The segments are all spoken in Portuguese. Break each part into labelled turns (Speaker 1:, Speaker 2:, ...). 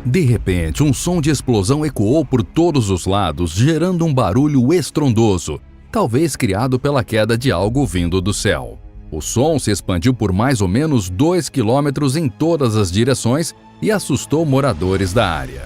Speaker 1: De repente, um som de explosão ecoou por todos os lados, gerando um barulho estrondoso, talvez criado pela queda de algo vindo do céu. O som se expandiu por mais ou menos 2 quilômetros em todas as direções e assustou moradores da área.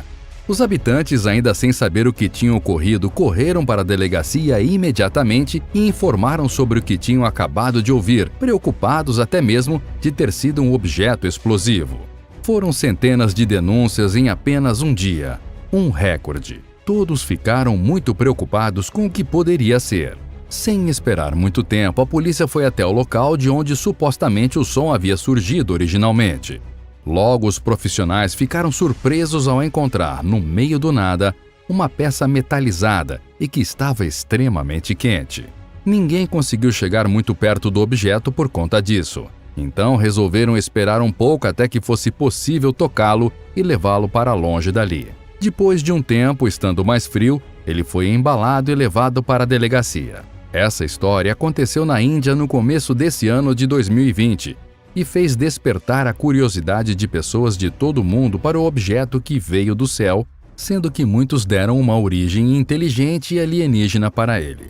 Speaker 1: Os habitantes, ainda sem saber o que tinha ocorrido, correram para a delegacia imediatamente e informaram sobre o que tinham acabado de ouvir, preocupados até mesmo de ter sido um objeto explosivo. Foram centenas de denúncias em apenas um dia. Um recorde. Todos ficaram muito preocupados com o que poderia ser. Sem esperar muito tempo, a polícia foi até o local de onde supostamente o som havia surgido originalmente. Logo, os profissionais ficaram surpresos ao encontrar, no meio do nada, uma peça metalizada e que estava extremamente quente. Ninguém conseguiu chegar muito perto do objeto por conta disso. Então resolveram esperar um pouco até que fosse possível tocá-lo e levá-lo para longe dali. Depois de um tempo, estando mais frio, ele foi embalado e levado para a delegacia. Essa história aconteceu na Índia no começo desse ano de 2020 e fez despertar a curiosidade de pessoas de todo o mundo para o objeto que veio do céu, sendo que muitos deram uma origem inteligente e alienígena para ele.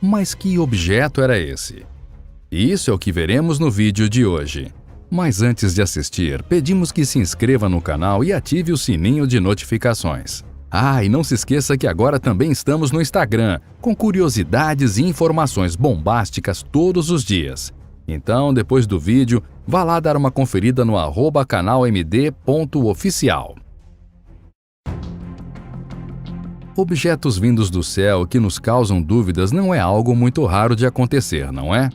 Speaker 1: Mas que objeto era esse? Isso é o que veremos no vídeo de hoje. Mas antes de assistir, pedimos que se inscreva no canal e ative o sininho de notificações. E não se esqueça que agora também estamos no Instagram, com curiosidades e informações bombásticas todos os dias. Então, depois do vídeo, vá lá dar uma conferida no @canalmd.oficial. Objetos vindos do céu que nos causam dúvidas não é algo muito raro de acontecer, não é?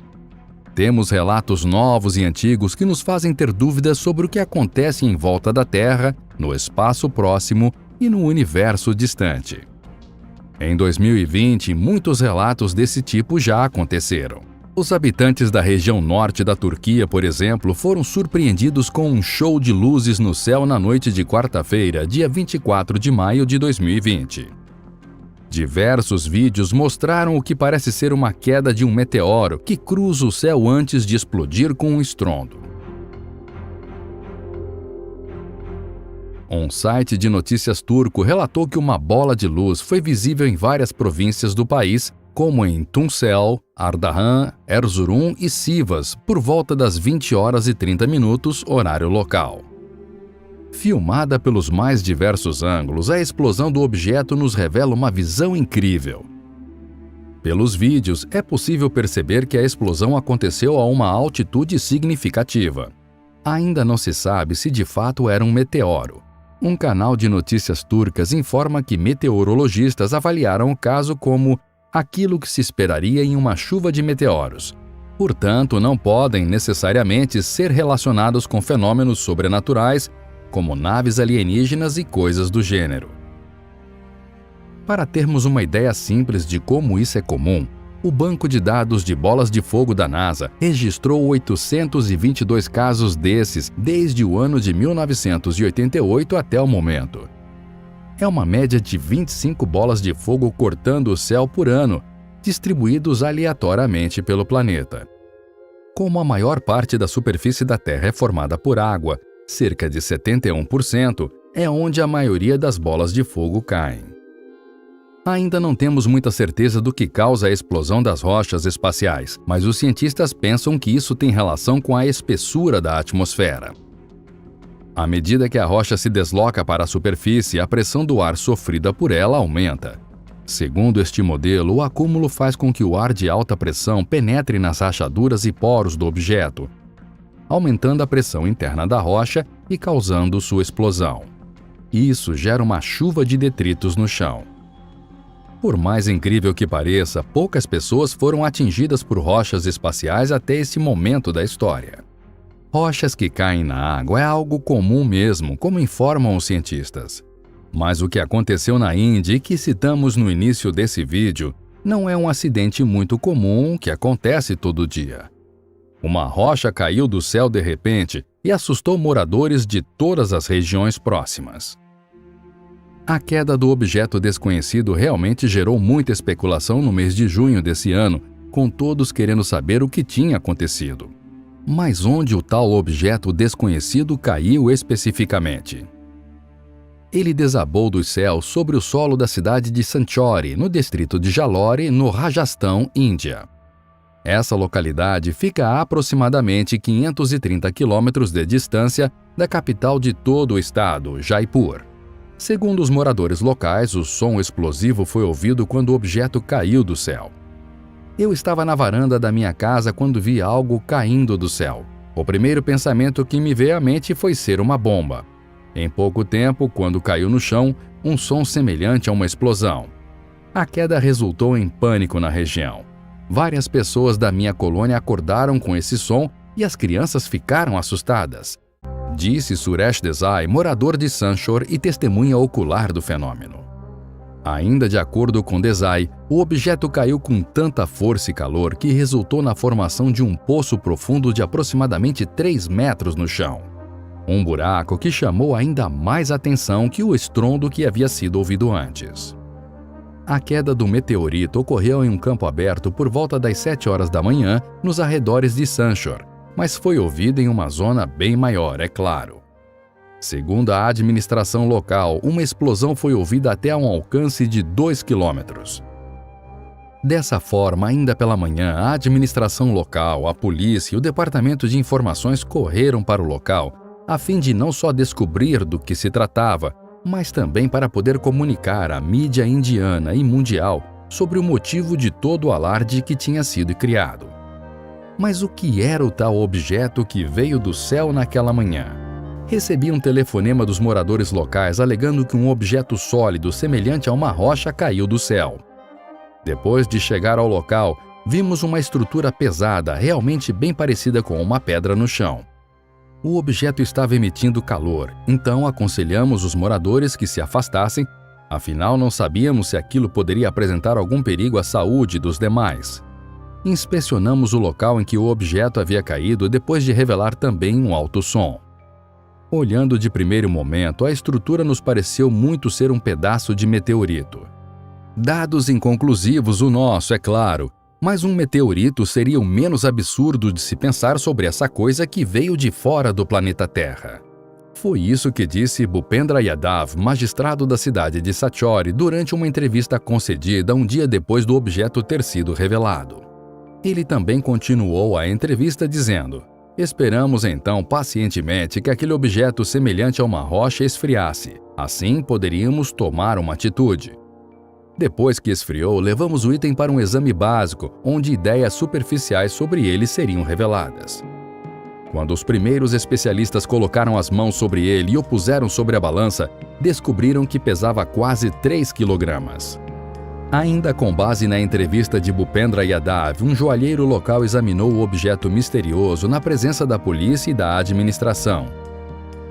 Speaker 1: Temos relatos novos e antigos que nos fazem ter dúvidas sobre o que acontece em volta da Terra, no espaço próximo e no universo distante. Em 2020, muitos relatos desse tipo já aconteceram. Os habitantes da região norte da Turquia, por exemplo, foram surpreendidos com um show de luzes no céu na noite de quarta-feira, dia 24 de maio de 2020. Diversos vídeos mostraram o que parece ser uma queda de um meteoro que cruza o céu antes de explodir com um estrondo. Um site de notícias turco relatou que uma bola de luz foi visível em várias províncias do país, como em Tuncel, Ardahan, Erzurum e Sivas, por volta das 20h30, horário local. Filmada pelos mais diversos ângulos, a explosão do objeto nos revela uma visão incrível. Pelos vídeos, é possível perceber que a explosão aconteceu a uma altitude significativa. Ainda não se sabe se de fato era um meteoro. Um canal de notícias turcas informa que meteorologistas avaliaram o caso como aquilo que se esperaria em uma chuva de meteoros. Portanto, não podem necessariamente ser relacionados com fenômenos sobrenaturais, como naves alienígenas e coisas do gênero. Para termos uma ideia simples de como isso é comum, o banco de dados de bolas de fogo da NASA registrou 822 casos desses desde o ano de 1988 até o momento. É uma média de 25 bolas de fogo cortando o céu por ano, distribuídos aleatoriamente pelo planeta. Como a maior parte da superfície da Terra é formada por água, cerca de 71%, é onde a maioria das bolas de fogo caem. Ainda não temos muita certeza do que causa a explosão das rochas espaciais, mas os cientistas pensam que isso tem relação com a espessura da atmosfera. À medida que a rocha se desloca para a superfície, a pressão do ar sofrida por ela aumenta. Segundo este modelo, o acúmulo faz com que o ar de alta pressão penetre nas rachaduras e poros do objeto, aumentando a pressão interna da rocha e causando sua explosão. Isso gera uma chuva de detritos no chão. Por mais incrível que pareça, poucas pessoas foram atingidas por rochas espaciais até esse momento da história. Rochas que caem na água é algo comum mesmo, como informam os cientistas. Mas o que aconteceu na Índia e que citamos no início desse vídeo não é um acidente muito comum que acontece todo dia. Uma rocha caiu do céu de repente e assustou moradores de todas as regiões próximas. A queda do objeto desconhecido realmente gerou muita especulação no mês de junho desse ano, com todos querendo saber o que tinha acontecido. Mas onde o tal objeto desconhecido caiu especificamente? Ele desabou dos céus sobre o solo da cidade de Sanchori, no distrito de Jalore, no Rajastão, Índia. Essa localidade fica a aproximadamente 530 quilômetros de distância da capital de todo o estado, Jaipur. Segundo os moradores locais, o som explosivo foi ouvido quando o objeto caiu do céu. Eu estava na varanda da minha casa quando vi algo caindo do céu. O primeiro pensamento que me veio à mente foi ser uma bomba. Em pouco tempo, quando caiu no chão, um som semelhante a uma explosão. A queda resultou em pânico na região. Várias pessoas da minha colônia acordaram com esse som e as crianças ficaram assustadas, disse Suresh Desai, morador de Sanchor e testemunha ocular do fenômeno. Ainda de acordo com Desai, o objeto caiu com tanta força e calor que resultou na formação de um poço profundo de aproximadamente 3 metros no chão. Um buraco que chamou ainda mais atenção que o estrondo que havia sido ouvido antes. A queda do meteorito ocorreu em um campo aberto por volta das 7 horas da manhã, nos arredores de Sanchor, mas foi ouvida em uma zona bem maior, é claro. Segundo a administração local, uma explosão foi ouvida até a um alcance de 2 quilômetros. Dessa forma, ainda pela manhã, a administração local, a polícia e o Departamento de Informações correram para o local, a fim de não só descobrir do que se tratava, mas também para poder comunicar à mídia indiana e mundial sobre o motivo de todo o alarde que tinha sido criado. Mas o que era o tal objeto que veio do céu naquela manhã? Recebi um telefonema dos moradores locais alegando que um objeto sólido semelhante a uma rocha caiu do céu. Depois de chegar ao local, vimos uma estrutura pesada, realmente bem parecida com uma pedra no chão. O objeto estava emitindo calor, então aconselhamos os moradores que se afastassem, afinal não sabíamos se aquilo poderia apresentar algum perigo à saúde dos demais. Inspecionamos o local em que o objeto havia caído depois de revelar também um alto som. Olhando de primeiro momento, a estrutura nos pareceu muito ser um pedaço de meteorito. Dados inconclusivos o nosso, é claro, mas um meteorito seria o menos absurdo de se pensar sobre essa coisa que veio de fora do planeta Terra. Foi isso que disse Bhupendra Yadav, magistrado da cidade de Sanchori, durante uma entrevista concedida um dia depois do objeto ter sido revelado. Ele também continuou a entrevista dizendo: "Esperamos então pacientemente que aquele objeto semelhante a uma rocha esfriasse. Assim poderíamos tomar uma atitude. Depois que esfriou, levamos o item para um exame básico, onde ideias superficiais sobre ele seriam reveladas. Quando os primeiros especialistas colocaram as mãos sobre ele e o puseram sobre a balança, descobriram que pesava quase 3 quilogramas. Ainda com base na entrevista de Bhupendra Yadav, um joalheiro local examinou o objeto misterioso na presença da polícia e da administração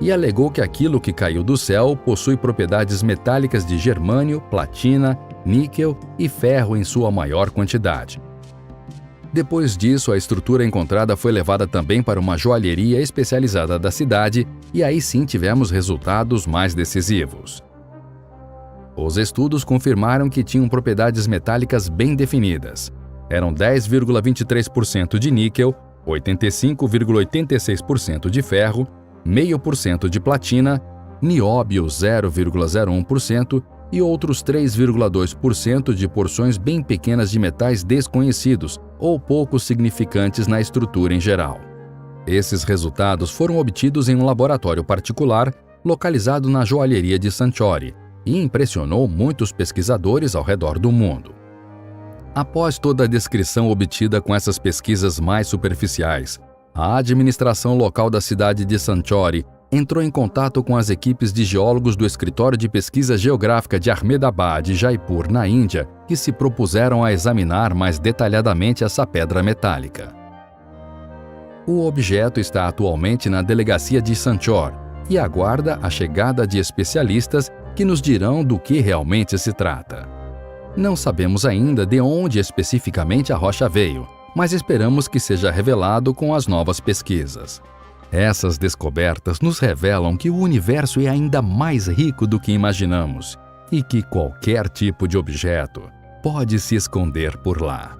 Speaker 1: e alegou que aquilo que caiu do céu possui propriedades metálicas de germânio, platina, níquel e ferro em sua maior quantidade. Depois disso, a estrutura encontrada foi levada também para uma joalheria especializada da cidade e aí sim tivemos resultados mais decisivos. Os estudos confirmaram que tinham propriedades metálicas bem definidas. Eram 10,23% de níquel, 85,86% de ferro, 0,5% de platina, nióbio 0,01% e outros 3,2% de porções bem pequenas de metais desconhecidos ou pouco significantes na estrutura em geral. Esses resultados foram obtidos em um laboratório particular localizado na joalheria de Sanchori e impressionou muitos pesquisadores ao redor do mundo. Após toda a descrição obtida com essas pesquisas mais superficiais, a administração local da cidade de Sanchori entrou em contato com as equipes de geólogos do Escritório de Pesquisa Geográfica de Ahmedabad e Jaipur, na Índia, que se propuseram a examinar mais detalhadamente essa pedra metálica. O objeto está atualmente na delegacia de Sanchor e aguarda a chegada de especialistas que nos dirão do que realmente se trata. Não sabemos ainda de onde especificamente a rocha veio, mas esperamos que seja revelado com as novas pesquisas. Essas descobertas nos revelam que o universo é ainda mais rico do que imaginamos e que qualquer tipo de objeto pode se esconder por lá.